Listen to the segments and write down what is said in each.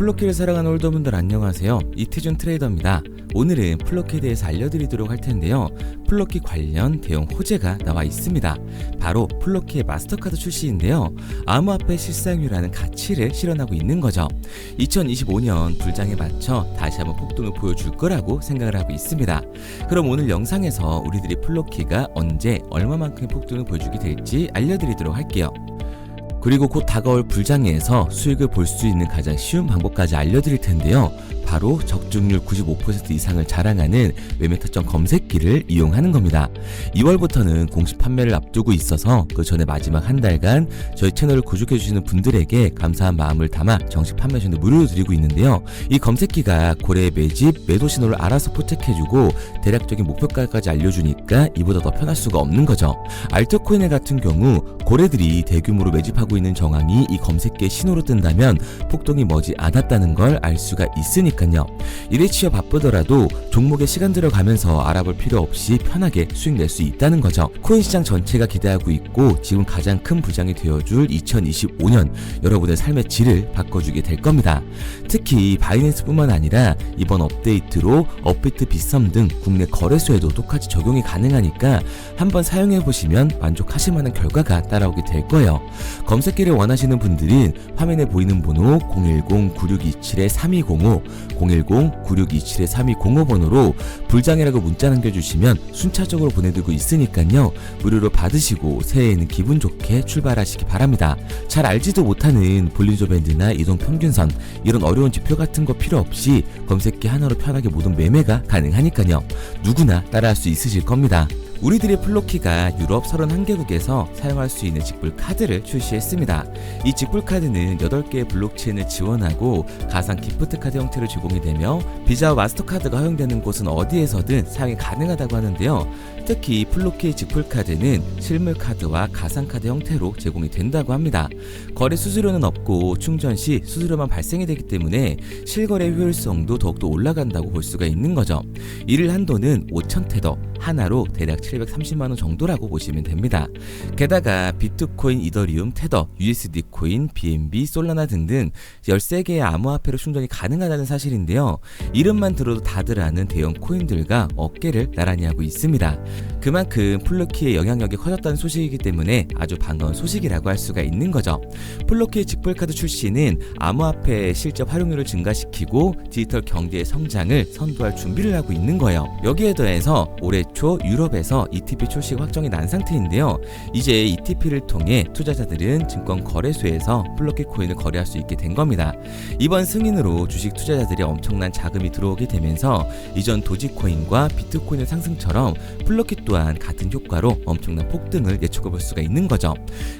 플로키를 사랑하는 홀더분들 안녕하세요. 이태준 트레이더입니다. 오늘은 플로키에 대해서 알려드리도록 할 텐데요. 플로키 관련 대형 호재가 나와 있습니다. 바로 플로키의 마스터카드 출시인데요. 암호화폐 실상률이라는 가치를 실현하고 있는 거죠. 2025년 불장에 맞춰 다시 한번 폭등을 보여줄 거라고 생각을 하고 있습니다. 그럼 오늘 영상에서 우리들이 플로키가 언제 얼마만큼의 폭등을 보여주게 될지 알려드리도록 할게요. 그리고 곧 다가올 불장에서 수익을 볼 수 있는 가장 쉬운 방법까지 알려드릴 텐데요. 바로 적중률 95% 이상을 자랑하는 매매타점 검색기를 이용하는 겁니다. 2월부터는 공식 판매를 앞두고 있어서 그 전에 마지막 한 달간 저희 채널을 구독해주시는 분들에게 감사한 마음을 담아 정식 판매 전에 무료로 드리고 있는데요. 이 검색기가 고래의 매집, 매도 신호를 알아서 포착해주고 대략적인 목표가까지 알려주니까 이보다 더 편할 수가 없는 거죠. 알트코인 같은 경우 고래들이 대규모로 매집하고 있는 정황이 이 검색기의 신호로 뜬다면 폭동이 머지 않았다는 걸 알 수가 있으니까요. 일에 치여 바쁘더라도 종목에 시간 들어가면서 알아볼 필요 없이 편하게 수익 낼 수 있다는 거죠. 코인 시장 전체가 기대하고 있고 지금 가장 큰 부장이 되어줄 2025년 여러분의 삶의 질을 바꿔주게 될 겁니다. 특히 바이낸스뿐만 아니라 이번 업데이트로 업비트, 빗썸 등 국내 거래소에도 똑같이 적용이 가능하니까 한번 사용해보시면 만족하실 만한 결과가 따라오게 될 거예요. 검색기를 원하시는 분들은 화면에 보이는 번호 010-9627-3205 010-9627-3205번호로 불장이라고 문자 남겨주시면 순차적으로 보내드리고 있으니까요. 무료로 받으시고 새해에는 기분 좋게 출발하시기 바랍니다. 잘 알지도 못하는 볼린저 밴드나 이동 평균선 이런 어려운 지표 같은 거 필요 없이 검색기 하나로 편하게 모든 매매가 가능하니까요. 누구나 따라할 수 있으실 겁니다. 우리들의 플로키가 유럽 31개국에서 사용할 수 있는 직불 카드를 출시했습니다. 이 직불 카드는 8개의 블록체인을 지원하고 가상 기프트 카드 형태로 제공이 되며 비자와 마스터카드가 허용되는 곳은 어디에서든 사용이 가능하다고 하는데요. 특히 플로키의 직불 카드는 실물 카드와 가상 카드 형태로 제공이 된다고 합니다. 거래 수수료는 없고 충전 시 수수료만 발생이 되기 때문에 실거래 효율성도 더욱더 올라간다고 볼 수가 있는 거죠. 이를 한도는 5,000테더, 하나로 대략 730만원 정도라고 보시면 됩니다. 게다가 비트코인, 이더리움, 테더, USD 코인, BNB, 솔라나 등등 13개의 암호화폐로 충전이 가능하다는 사실인데요. 이름만 들어도 다들 아는 대형 코인들과 어깨를 나란히 하고 있습니다. 그만큼 플로키의 영향력이 커졌다는 소식이기 때문에 아주 반가운 소식이라고 할 수가 있는 거죠. 플로키의 직불카드 출시는 암호화폐의 실적 활용률을 증가시키고 디지털 경제의 성장을 선도할 준비를 하고 있는 거예요. 여기에 더해서 올해 초 유럽에서 ETP 출시가 확정이 난 상태인데요. 이제 ETP를 통해 투자자들은 증권 거래소에서 플로키 코인을 거래할 수 있게 된 겁니다. 이번 승인으로 주식 투자자들이 엄청난 자금이 들어오게 되면서 이전 도지코인과 비트코인의 상승처럼 플로키 또한 같은 효과로 엄청난 폭등을 예측해 볼 수가 있는 거죠.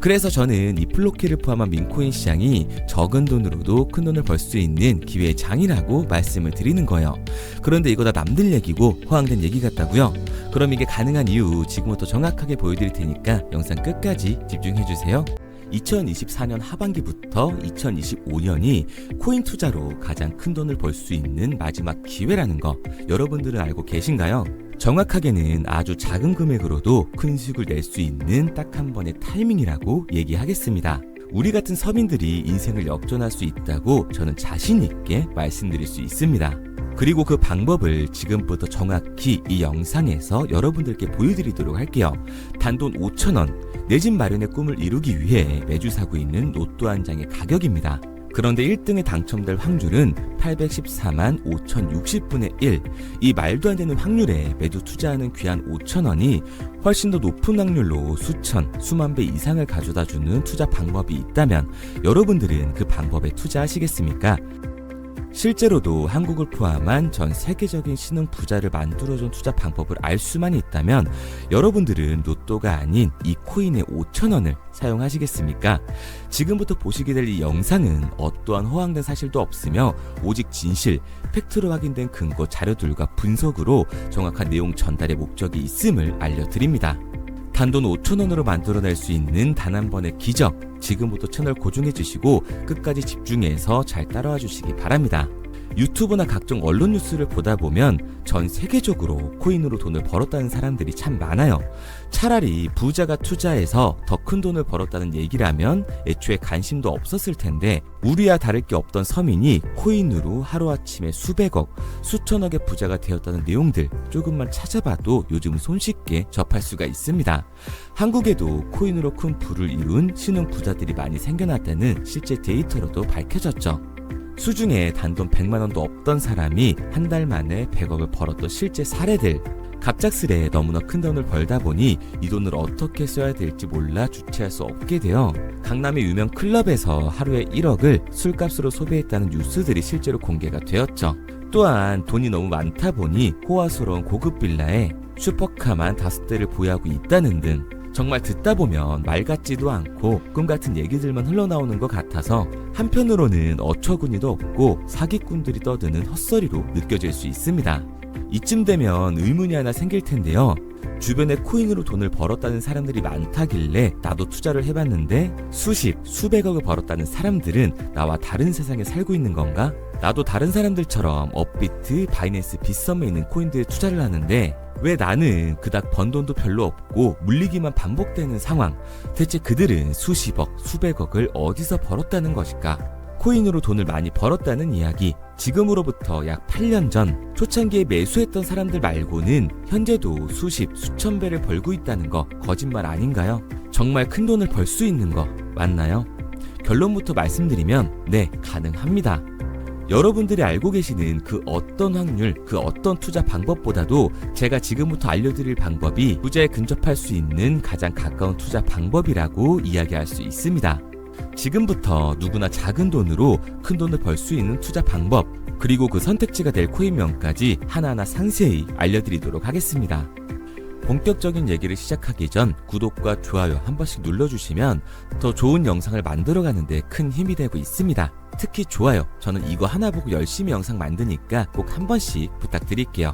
그래서 저는 이 플로키를 포함한 민코인 시장이 적은 돈으로도 큰 돈을 벌 수 있는 기회의 장이라고 말씀을 드리는 거예요. 그런데 이거 다 남들 얘기고 허황된 얘기 같다고요? 그럼 이게 가능한 이유 지금부터 정확하게 보여드릴 테니까 영상 끝까지 집중해주세요. 2024년 하반기부터 2025년이 코인 투자로 가장 큰 돈을 벌 수 있는 마지막 기회라는 거 여러분들은 알고 계신가요? 정확하게는 아주 작은 금액으로도 큰 수익을 낼 수 있는 딱 한 번의 타이밍이라고 얘기하겠습니다. 우리 같은 서민들이 인생을 역전할 수 있다고 저는 자신 있게 말씀드릴 수 있습니다. 그리고 그 방법을 지금부터 정확히 이 영상에서 여러분들께 보여드리도록 할게요. 단돈 5,000원, 내 집 마련의 꿈을 이루기 위해 매주 사고 있는 로또 한 장의 가격입니다. 그런데 1등에 당첨될 확률은 814만 5060분의 1. 이 말도 안 되는 확률에 매주 투자하는 귀한 5,000원이 훨씬 더 높은 확률로 수천, 수만 배 이상을 가져다주는 투자 방법이 있다면 여러분들은 그 방법에 투자하시겠습니까? 실제로도 한국을 포함한 전 세계적인 신흥 부자를 만들어준 투자 방법을 알 수만 있다면 여러분들은 로또가 아닌 이 코인의 5,000원을 사용하시겠습니까? 지금부터 보시게 될 이 영상은 어떠한 허황된 사실도 없으며 오직 진실, 팩트로 확인된 근거 자료들과 분석으로 정확한 내용 전달의 목적이 있음을 알려드립니다. 단돈 5,000원으로 만들어낼 수 있는 단 한 번의 기적, 지금부터 채널 고정해 주시고 끝까지 집중해서 잘 따라와 주시기 바랍니다. 유튜브나 각종 언론 뉴스를 보다 보면 전 세계적으로 코인으로 돈을 벌었다는 사람들이 참 많아요. 차라리 부자가 투자해서 더 큰 돈을 벌었다는 얘기라면 애초에 관심도 없었을 텐데 우리와 다를 게 없던 서민이 코인으로 하루아침에 수백억, 수천억의 부자가 되었다는 내용들 조금만 찾아봐도 요즘 손쉽게 접할 수가 있습니다. 한국에도 코인으로 큰 부를 이룬 신흥 부자들이 많이 생겨났다는 실제 데이터로도 밝혀졌죠. 수중에 단돈 100만원도 없던 사람이 한 달 만에 100억을 벌었던 실제 사례들. 갑작스레 너무나 큰 돈을 벌다 보니 이 돈을 어떻게 써야 될지 몰라 주체할 수 없게 되어 강남의 유명 클럽에서 하루에 1억을 술값으로 소비했다는 뉴스들이 실제로 공개가 되었죠. 또한 돈이 너무 많다 보니 호화스러운 고급 빌라에 슈퍼카만 5대를 보유하고 있다는 등 정말 듣다 보면 말 같지도 않고 꿈 같은 얘기들만 흘러나오는 것 같아서 한편으로는 어처구니도 없고 사기꾼들이 떠드는 헛소리로 느껴질 수 있습니다. 이쯤 되면 의문이 하나 생길 텐데요. 주변에 코인으로 돈을 벌었다는 사람들이 많다길래 나도 투자를 해봤는데 수십, 수백억을 벌었다는 사람들은 나와 다른 세상에 살고 있는 건가? 나도 다른 사람들처럼 업비트, 바이낸스, 빗썸에 있는 코인들에 투자를 하는데 왜 나는 그닥 번 돈도 별로 없고 물리기만 반복되는 상황? 대체 그들은 수십억, 수백억을 어디서 벌었다는 것일까? 코인으로 돈을 많이 벌었다는 이야기, 지금으로부터 약 8년 전 초창기에 매수했던 사람들 말고는 현재도 수십, 수천 배를 벌고 있다는 거 거짓말 아닌가요? 정말 큰 돈을 벌 수 있는 거 맞나요? 결론부터 말씀드리면 네, 가능합니다. 여러분들이 알고 계시는 그 어떤 확률, 그 어떤 투자 방법보다도 제가 지금부터 알려드릴 방법이 부자에 근접할 수 있는 가장 가까운 투자 방법이라고 이야기할 수 있습니다. 지금부터 누구나 작은 돈으로 큰 돈을 벌 수 있는 투자 방법, 그리고 그 선택지가 될 코인명까지 하나하나 상세히 알려드리도록 하겠습니다. 본격적인 얘기를 시작하기 전 구독과 좋아요 한 번씩 눌러주시면 더 좋은 영상을 만들어가는 데 큰 힘이 되고 있습니다. 특히 좋아요, 저는 이거 하나 보고 열심히 영상 만드니까 꼭 한 번씩 부탁드릴게요.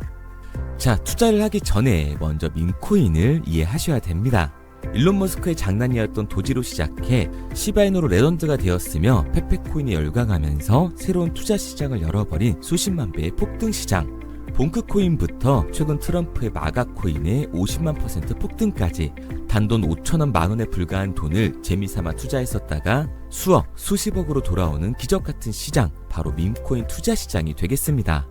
자, 투자를 하기 전에 먼저 밈코인을 이해하셔야 됩니다. 일론 머스크의 장난이었던 도지로 시작해 시바이누로 레전드가 되었으며 페페코인이 열광하면서 새로운 투자 시장을 열어버린 수십만 배의 폭등 시장. 봉크코인부터 최근 트럼프의 마가코인의 50만 % 폭등까지 단돈 5천원 만원에 불과한 돈을 재미삼아 투자했었다가 수억, 수십억으로 돌아오는 기적같은 시장, 바로 밈코인 투자 시장이 되겠습니다.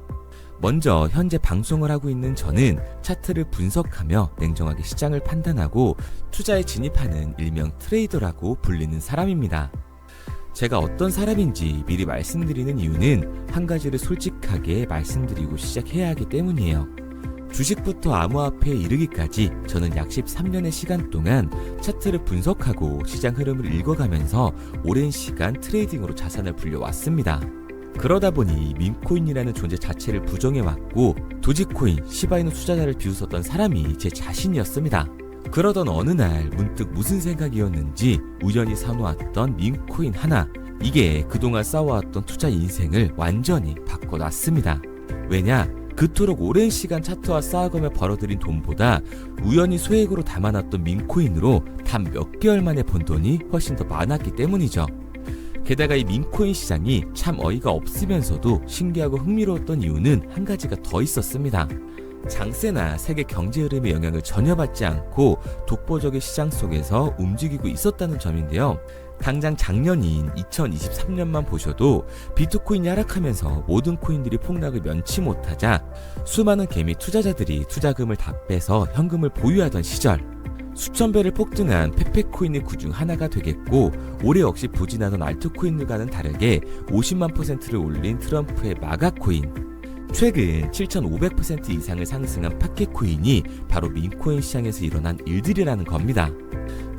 먼저 현재 방송을 하고 있는 저는 차트를 분석하며 냉정하게 시장을 판단하고 투자에 진입하는 일명 트레이더라고 불리는 사람입니다. 제가 어떤 사람인지 미리 말씀드리는 이유는 한 가지를 솔직하게 말씀드리고 시작해야 하기 때문이에요. 주식부터 암호화폐에 이르기까지 저는 약 13년의 시간 동안 차트를 분석하고 시장 흐름을 읽어가면서 오랜 시간 트레이딩으로 자산을 불려왔습니다. 그러다 보니 밈코인이라는 존재 자체를 부정해왔고 도지코인, 시바이누 투자자를 비웃었던 사람이 제 자신이었습니다. 그러던 어느 날 문득 무슨 생각이었는지 우연히 사놓았던 밈코인 하나, 이게 그동안 쌓아왔던 투자 인생을 완전히 바꿔놨습니다. 왜냐? 그토록 오랜 시간 차트와 쌓아가며 벌어들인 돈보다 우연히 소액으로 담아놨던 밈코인으로 단 몇 개월 만에 번 돈이 훨씬 더 많았기 때문이죠. 게다가 이 밈코인 시장이 참 어이가 없으면서도 신기하고 흥미로웠던 이유는 한 가지가 더 있었습니다. 장세나 세계 경제 흐름의 영향을 전혀 받지 않고 독보적인 시장 속에서 움직이고 있었다는 점인데요. 당장 작년인 2023년만 보셔도 비트코인이 하락하면서 모든 코인들이 폭락을 면치 못하자 수많은 개미 투자자들이 투자금을 다 빼서 현금을 보유하던 시절, 수천 배를 폭등한 페페코인이 그중 하나가 되겠고, 올해 역시 부진하던 알트코인들과는 다르게 50만 %를 올린 트럼프의 마가코인, 최근 7,500% 이상을 상승한 파켓코인이 바로 밈코인 시장에서 일어난 일들이라는 겁니다.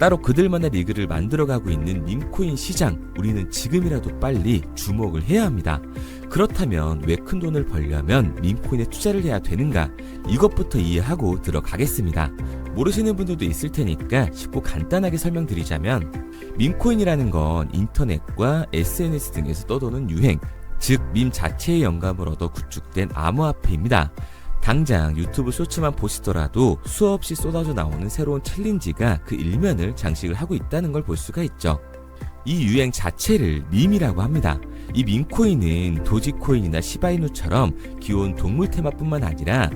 따로 그들만의 리그를 만들어가고 있는 밈코인 시장, 우리는 지금이라도 빨리 주목을 해야 합니다. 그렇다면 왜 큰 돈을 벌려면 밈코인에 투자를 해야 되는가? 이것부터 이해하고 들어가겠습니다. 모르시는 분들도 있을 테니까 쉽고 간단하게 설명드리자면, 밈코인이라는 건 인터넷과 SNS 등에서 떠도는 유행, 즉 밈 자체의 영감을 얻어 구축된 암호화폐입니다. 당장 유튜브 쇼츠만 보시더라도 수없이 쏟아져 나오는 새로운 챌린지가 그 일면을 장식을 하고 있다는 걸 볼 수가 있죠. 이 유행 자체를 밈이라고 합니다. 이 민코인은 도지코인이나 시바이누처럼 귀여운 동물 테마뿐만 아니라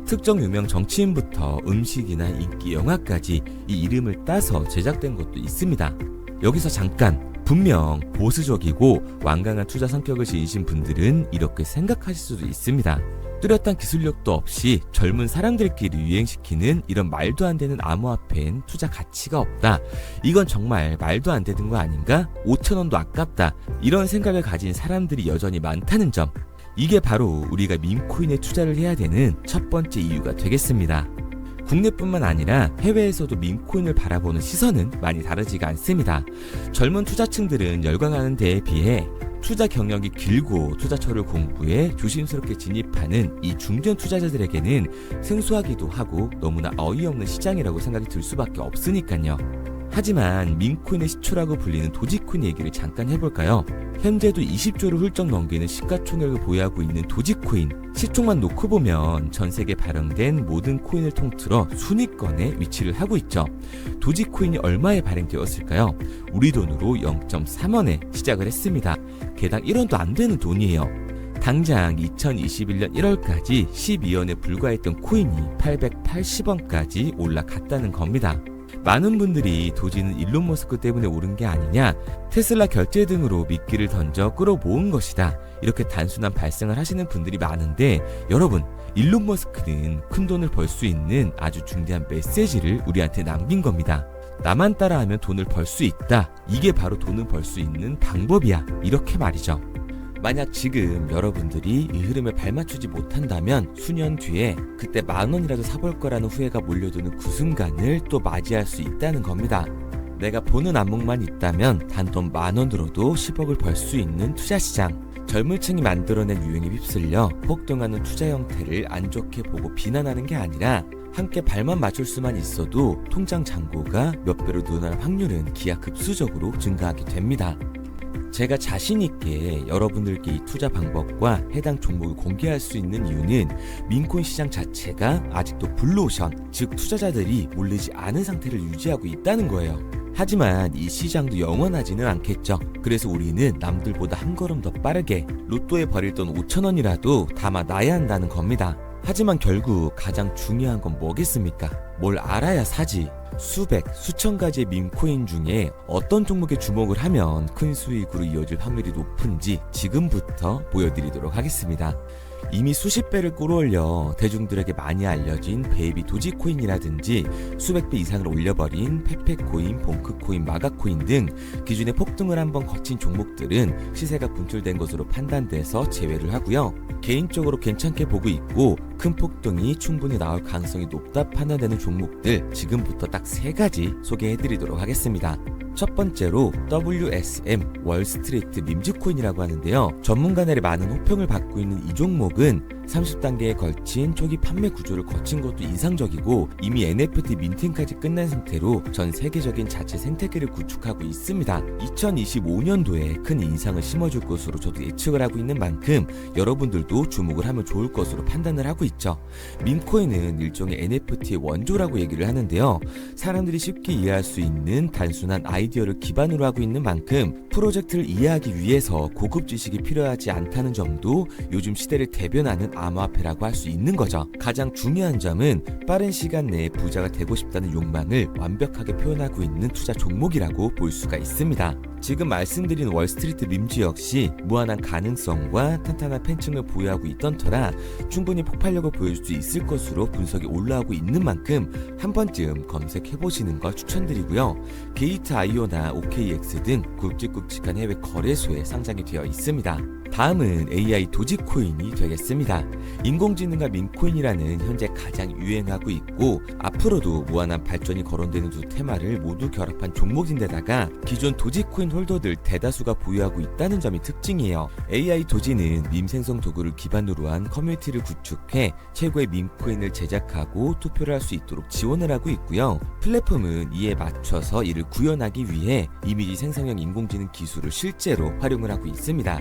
특정 유명 정치인부터 음식이나 인기 영화까지 이 이름을 따서 제작된 것도 있습니다. 여기서 잠깐, 분명 보수적이고 완강한 투자 성격을 지니신 분들은 이렇게 생각하실 수도 있습니다. 뚜렷한 기술력도 없이 젊은 사람들끼리 유행시키는 이런 말도 안 되는 암호화폐엔 투자 가치가 없다. 이건 정말 말도 안 되는 거 아닌가? 5,000원도 아깝다. 이런 생각을 가진 사람들이 여전히 많다는 점. 이게 바로 우리가 밈코인에 투자를 해야 되는 첫 번째 이유가 되겠습니다. 국내뿐만 아니라 해외에서도 밈코인을 바라보는 시선은 많이 다르지가 않습니다. 젊은 투자층들은 열광하는 데에 비해 투자 경력이 길고 투자처를 공부해 조심스럽게 진입하는 이 중견 투자자들에게는 생소하기도 하고 너무나 어이없는 시장이라고 생각이 들 수밖에 없으니까요. 하지만 밈코인의 시초라고 불리는 도지코인 얘기를 잠깐 해볼까요? 현재도 20조를 훌쩍 넘기는 시가총액을 보유하고 있는 도지코인, 시총만 놓고 보면 전 세계 발행된 모든 코인을 통틀어 순위권에 위치를 하고 있죠. 도지코인이 얼마에 발행되었을까요? 우리 돈으로 0.3원에 시작을 했습니다. 개당 1원도 안 되는 돈이에요. 당장 2021년 1월까지 12원에 불과했던 코인이 880원까지 올라갔다는 겁니다. 많은 분들이 도지는 일론 머스크 때문에 오른 게 아니냐, 테슬라 결제 등으로 미끼를 던져 끌어모은 것이다, 이렇게 단순한 발생을 하시는 분들이 많은데, 여러분, 일론 머스크는 큰 돈을 벌 수 있는 아주 중대한 메시지를 우리한테 남긴 겁니다. 나만 따라하면 돈을 벌 수 있다. 이게 바로 돈을 벌 수 있는 방법이야. 이렇게 말이죠. 만약 지금 여러분들이 이 흐름에 발맞추지 못한다면 수년 뒤에 그때 10,000원이라도 사볼 거라는 후회가 몰려드는 그 순간을 또 맞이할 수 있다는 겁니다. 내가 보는 안목만 있다면 단돈 10,000원 들어도 10억을 벌 수 있는 투자시장. 젊은 층이 만들어낸 유행에 휩쓸려 폭등하는 투자 형태를 안 좋게 보고 비난하는 게 아니라 함께 발만 맞출 수만 있어도 통장 잔고가 몇 배로 늘어날 확률은 기하급수적으로 증가하게 됩니다. 제가 자신있게 여러분들께 이 투자 방법과 해당 종목을 공개할 수 있는 이유는 민코인 시장 자체가 아직도 블루오션, 즉 투자자들이 몰리지 않은 상태를 유지하고 있다는 거예요. 하지만 이 시장도 영원하지는 않겠죠. 그래서 우리는 남들보다 한 걸음 더 빠르게 로또에 버릴 돈 5,000원이라도 담아놔야 한다는 겁니다. 하지만 결국 가장 중요한 건 뭐겠습니까? 뭘 알아야 사지. 수백, 수천 가지의 밈코인 중에 어떤 종목에 주목을 하면 큰 수익으로 이어질 확률이 높은지 지금부터 보여드리도록 하겠습니다. 이미 수십 배를 끌어올려 대중들에게 많이 알려진 베이비 도지코인이라든지 수백 배 이상을 올려버린 페페코인, 봉크코인, 마가코인 등 기존에 폭등을 한번 거친 종목들은 시세가 분출된 것으로 판단돼서 제외를 하고요. 개인적으로 괜찮게 보고 있고 큰 폭등이 충분히 나올 가능성이 높다 판단되는 종목들 지금부터 딱 3가지 소개해드리도록 하겠습니다. 첫 번째로 WSM 월스트리트 밈즈코인이라고 하는데요. 전문가들의 많은 호평을 받고 있는 이 종목은 30단계에 걸친 초기 판매 구조를 거친 것도 인상적이고 이미 NFT 민팅까지 끝난 상태로 전 세계적인 자체 생태계를 구축하고 있습니다. 2025년도에 큰 인상을 심어줄 것으로 저도 예측을 하고 있는 만큼 여러분들도 주목을 하면 좋을 것으로 판단을 하고 있죠. 밈코인은 일종의 NFT의 원조라고 얘기를 하는데요. 사람들이 쉽게 이해할 수 있는 단순한 아이디어를 기반으로 하고 있는 만큼 프로젝트를 이해하기 위해서 고급 지식이 필요하지 않다는 점도 요즘 시대를 대변하는 암호화폐라고 할 수 있는 거죠. 가장 중요한 점은 빠른 시간 내에 부자가 되고 싶다는 욕망을 완벽하게 표현하고 있는 투자 종목이라고 볼 수가 있습니다. 지금 말씀드린 월스트리트 밈즈 역시 무한한 가능성과 탄탄한 팬층을 보유하고 있던 터라 충분히 폭발력을 보여줄 수 있을 것으로 분석이 올라오고 있는 만큼 한 번쯤 검색해보시는 걸 추천드리고요. 게이트.io나 OKX 등 굵직굵직한 해외 거래소에 상장이 되어 있습니다. 다음은 AI 도지코인이 되겠습니다. 인공지능과 민코인이라는 현재 가장 유행하고 있고 앞으로도 무한한 발전이 거론되는 두 테마를 모두 결합한 종목인데다가 기존 도지코인 홀더들 대다수가 보유하고 있다는 점이 특징이에요. AI 도지는 밈 생성 도구를 기반으로 한 커뮤니티를 구축해 최고의 밈코인을 제작하고 투표를 할 수 있도록 지원을 하고 있고요. 플랫폼은 이에 맞춰서 이를 구현하기 위해 이미지 생성형 인공지능 기술을 실제로 활용을 하고 있습니다.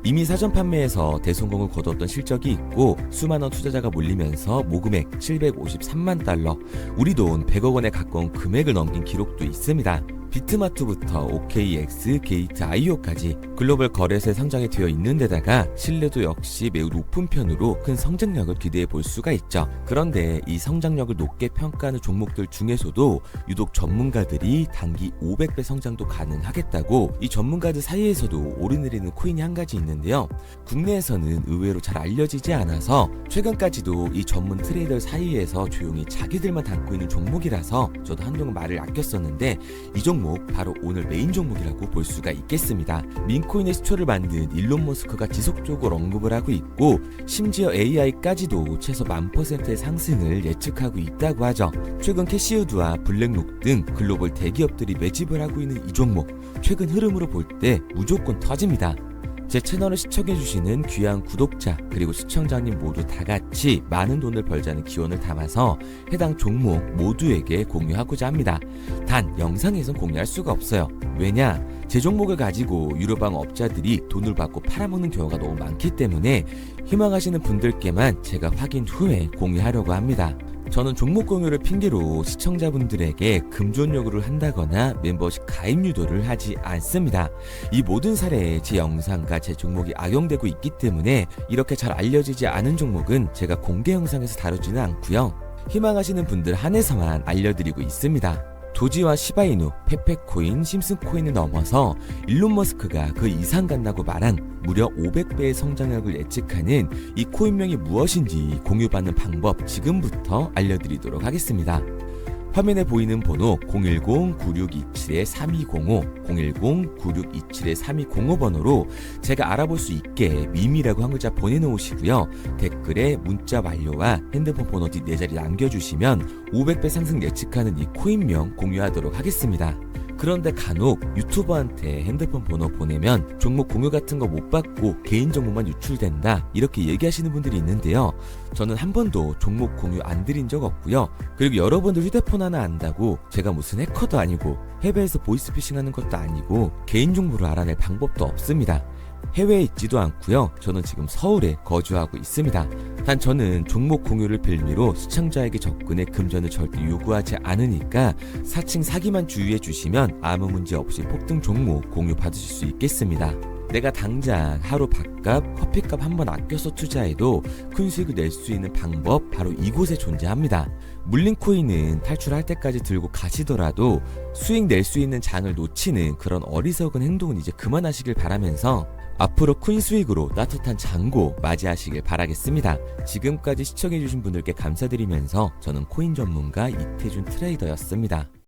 이미 사전 판매에서 대성공을 거뒀던 실적이 있고 수만원 투자자가 몰리면서 모금액 $753만, 우리 돈 100억 원에 가까운 금액을 넘긴 기록도 있습니다. 비트마트부터 OKX, 게이트 IO까지 글로벌 거래소에 상장이 되어 있는 데다가 신뢰도 역시 매우 높은 편으로 큰 성장력을 기대해 볼 수가 있죠. 그런데 이 성장력을 높게 평가하는 종목들 중에서도 유독 전문가들이 단기 500배 성장도 가능하겠다고 이 전문가들 사이에서도 오르내리는 코인이 한 가지 있는데요. 국내에서는 의외로 잘 알려지지 않아서 최근까지도 이 전문 트레이더 사이에서 조용히 자기들만 담고 있는 종목이라서 저도 한동안 말을 아꼈었는데 이 종목 바로 오늘 메인 종목이라고 볼 수가 있겠습니다. 민코인의 시초를 만든 일론 머스크가 지속적으로 언급을 하고 있고 심지어 AI까지도 최소 1000%의 상승을 예측하고 있다고 하죠. 최근 캐시우드와 블랙록 등 글로벌 대기업들이 매집을 하고 있는 이 종목 최근 흐름으로 볼 때 무조건 터집니다. 제 채널을 시청해주시는 귀한 구독자 그리고 시청자님 모두 다같이 많은 돈을 벌자는 기원을 담아서 해당 종목 모두에게 공유하고자 합니다. 단 영상에선 공유할 수가 없어요. 왜냐? 제 종목을 가지고 유료방 업자들이 돈을 받고 팔아먹는 경우가 너무 많기 때문에 희망하시는 분들께만 제가 확인 후에 공유하려고 합니다. 저는 종목 공유를 핑계로 시청자분들에게 금전 요구를 한다거나 멤버십 가입 유도를 하지 않습니다. 이 모든 사례에 제 영상과 제 종목이 악용되고 있기 때문에 이렇게 잘 알려지지 않은 종목은 제가 공개 영상에서 다루지는 않고요. 희망하시는 분들 한해서만 알려드리고 있습니다. 도지와 시바이누, 페페코인, 심슨코인을 넘어서 일론 머스크가 그 이상 간다고 말한 무려 500배의 성장력을 예측하는 이 코인명이 무엇인지 공유받는 방법 지금부터 알려드리도록 하겠습니다. 화면에 보이는 번호 010-9627-3205, 010-9627-3205 번호로 제가 알아볼 수 있게 미미라고 한 글자 보내놓으시고요. 댓글에 문자 완료와 핸드폰 번호 뒤 4자리 남겨주시면 500배 상승 예측하는 이 코인명 공유하도록 하겠습니다. 그런데 간혹 유튜버한테 핸드폰 번호 보내면 종목 공유 같은 거 못 받고 개인 정보만 유출된다 이렇게 얘기하시는 분들이 있는데요. 저는 한 번도 종목 공유 안 드린 적 없고요. 그리고 여러분들 휴대폰 하나 안다고 제가 무슨 해커도 아니고 해외에서 보이스피싱 하는 것도 아니고 개인 정보를 알아낼 방법도 없습니다. 해외에 있지도 않고요. 저는 지금 서울에 거주하고 있습니다. 단 저는 종목 공유를 빌미로 시청자에게 접근해 금전을 절대 요구하지 않으니까 사칭 사기만 주의해 주시면 아무 문제 없이 폭등 종목 공유 받으실 수 있겠습니다. 내가 당장 하루 밥값, 커피값 한번 아껴서 투자해도 큰 수익을 낼 수 있는 방법 바로 이곳에 존재합니다. 물린 코인은 탈출할 때까지 들고 가시더라도 수익 낼 수 있는 장을 놓치는 그런 어리석은 행동은 이제 그만하시길 바라면서 앞으로 큰 수익으로 따뜻한 장고 맞이하시길 바라겠습니다. 지금까지 시청해주신 분들께 감사드리면서 저는 코인 전문가 이태준 트레이더였습니다.